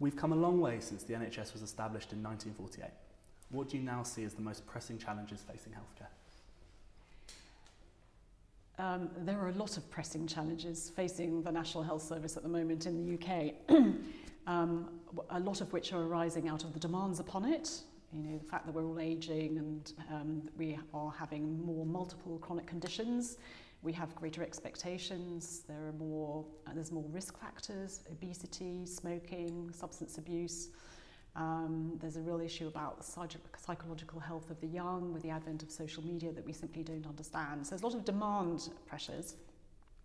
We've come a long way since the NHS was established in 1948. What do you now see as the most pressing challenges facing healthcare? There are a lot of pressing challenges facing the National Health Service at the moment in the UK, a lot of which are arising out of the demands upon it. You know, the fact that we're all ageing and we are having more multiple chronic conditions. We have greater expectations. There's more risk factors: obesity, smoking, substance abuse. There's a real issue about the psychological health of the young with the advent of social media that we simply don't understand. So there's a lot of demand pressures,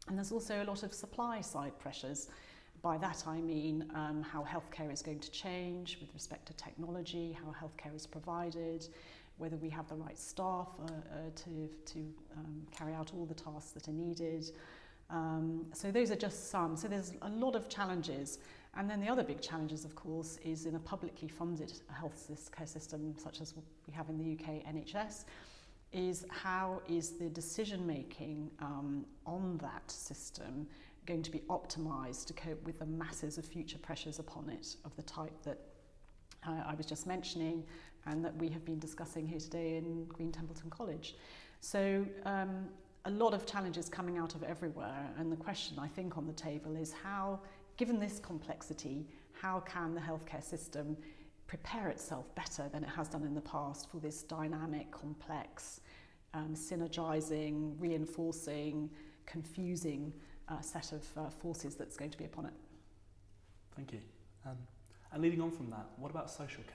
and there's also a lot of supply side pressures. By that I mean how healthcare is going to change with respect to technology, how healthcare is provided, whether we have the right staff to carry out all the tasks that are needed. So those are just some. So there's a lot of challenges. And then the other big challenges, of course, is in a publicly funded health care system such as we have in the UK NHS, is how is the decision making on that system going to be optimised to cope with the masses of future pressures upon it of the type that I was just mentioning and that we have been discussing here today in Green Templeton College. So a lot of challenges coming out of everywhere, and the question I think on the table is how, given this complexity, how can the healthcare system prepare itself better than it has done in the past for this dynamic, complex, synergizing, reinforcing, confusing set of forces that's going to be upon it. Thank you. And leading on from that, what about social care?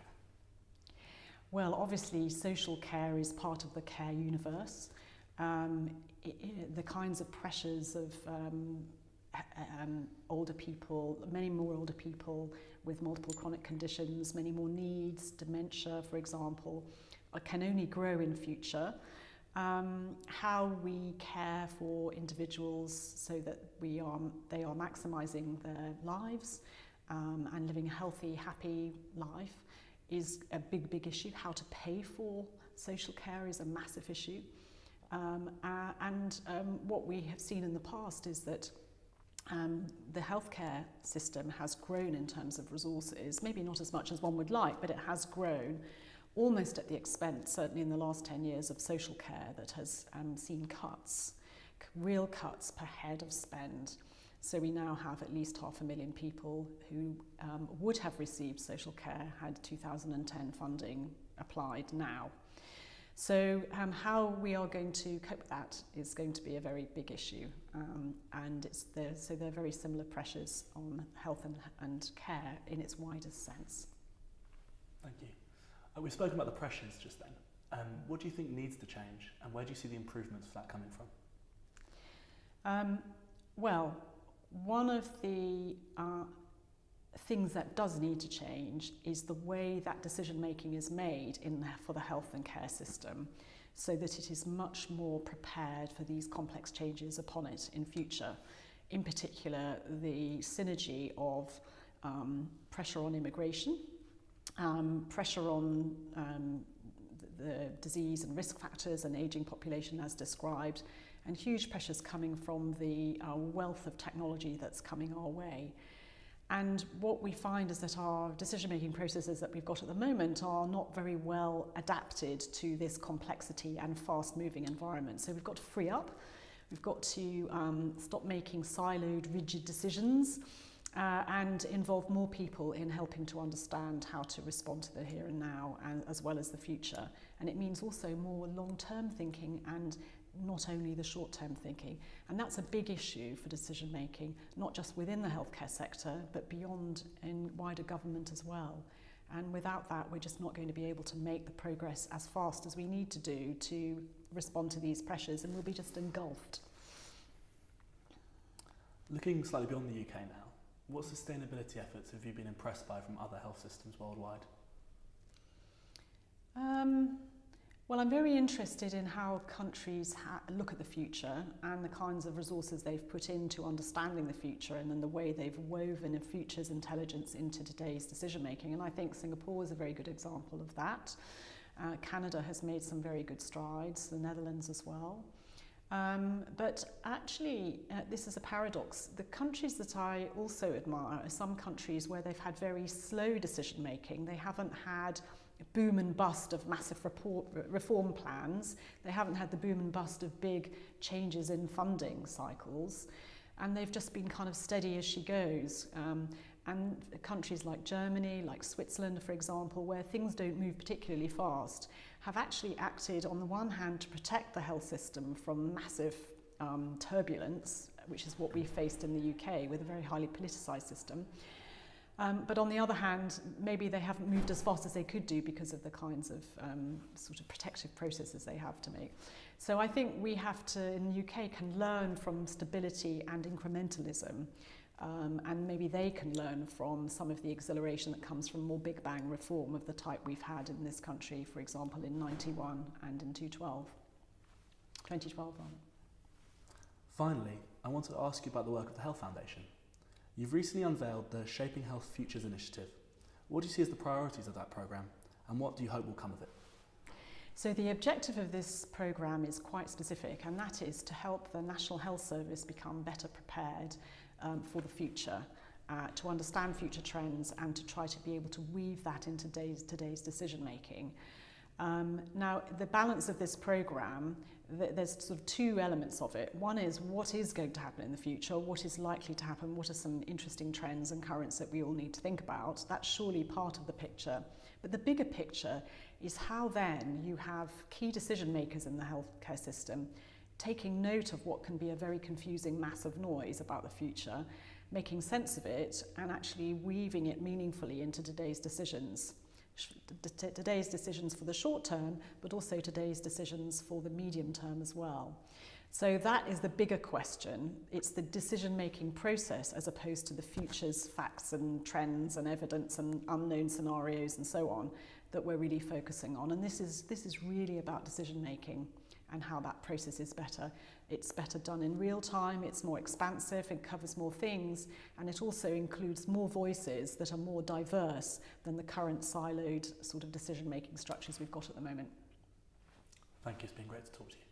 Well, obviously social care is part of the care universe. The kinds of pressures of older people, many more older people with multiple chronic conditions, many more needs, dementia, for example, can only grow in future. How we care for individuals so that they are maximising their lives and living a healthy, happy life is a big issue. How to pay for social care is a massive issue. What we have seen in the past is that the healthcare system has grown in terms of resources, maybe not as much as one would like, but it has grown almost at the expense, certainly in the last 10 years, of social care that has seen cuts, real cuts per head of spend. So we now have at least 500,000 people who would have received social care had 2010 funding applied now. So how we are going to cope with that is going to be a very big issue, and there are very similar pressures on health and care in its widest sense. Thank you. We've spoken about the pressures just then. What do you think needs to change, and where do you see the improvements for that coming from? Well, one of the things that does need to change is the way that decision making is made for the health and care system, so that it is much more prepared for these complex changes upon it in future. In particular, the synergy of pressure on immigration, pressure on the disease and risk factors and ageing population as described, and huge pressures coming from the wealth of technology that's coming our way. And what we find is that our decision-making processes that we've got at the moment are not very well adapted to this complexity and fast-moving environment. So we've got to free up, we've got to stop making siloed, rigid decisions, and involve more people in helping to understand how to respond to the here and now, and as well as the future. And it means also more long-term thinking and not only the short-term thinking. And that's a big issue for decision making, not just within the healthcare sector, but beyond in wider government as well. And without that, we're just not going to be able to make the progress as fast as we need to do to respond to these pressures, and we'll be just engulfed. Looking slightly beyond the UK now, what sustainability efforts have you been impressed by from other health systems worldwide? Well, I'm very interested in how countries look at the future and the kinds of resources they've put into understanding the future, and then the way they've woven a future's intelligence into today's decision making. And I think Singapore is a very good example of that. Canada has made some very good strides, the Netherlands as well. But actually, this is a paradox. The countries that I also admire are some countries where they've had very slow decision making. They haven't had a boom and bust of massive reform plans. They haven't had the boom and bust of big changes in funding cycles. And they've just been kind of steady as she goes. And countries like Germany, like Switzerland, for example, where things don't move particularly fast, have actually acted on the one hand to protect the health system from massive turbulence, which is what we faced in the UK with a very highly politicised system. But on the other hand, maybe they haven't moved as fast as they could do because of the kinds of sort of protective processes they have to make. So I think we have to, in the UK, can learn from stability and incrementalism. And maybe they can learn from some of the exhilaration that comes from more big bang reform of the type we've had in this country, for example, in 91 and in 2012 rather. Finally, I wanted to ask you about the work of the Health Foundation. You've recently unveiled the Shaping Health Futures initiative. What do you see as the priorities of that programme, and what do you hope will come of it? So the objective of this programme is quite specific, and that is to help the National Health Service become better prepared for the future, to understand future trends and to try to be able to weave that into today's decision making. Now, the balance of this programme, there's sort of two elements of it. One is what is going to happen in the future, what is likely to happen, what are some interesting trends and currents that we all need to think about. That's surely part of the picture. But the bigger picture is how then you have key decision makers in the healthcare system taking note of what can be a very confusing mass of noise about the future, making sense of it and actually weaving it meaningfully into today's decisions. Today's decisions for the short term, but also today's decisions for the medium term as well. So that is the bigger question. It's the decision-making process as opposed to the future's facts and trends and evidence and unknown scenarios and so on that we're really focusing on. And this is really about decision-making and how that process is better. It's better done in real time, it's more expansive, it covers more things, and it also includes more voices that are more diverse than the current siloed sort of decision-making structures we've got at the moment. Thank you, it's been great to talk to you.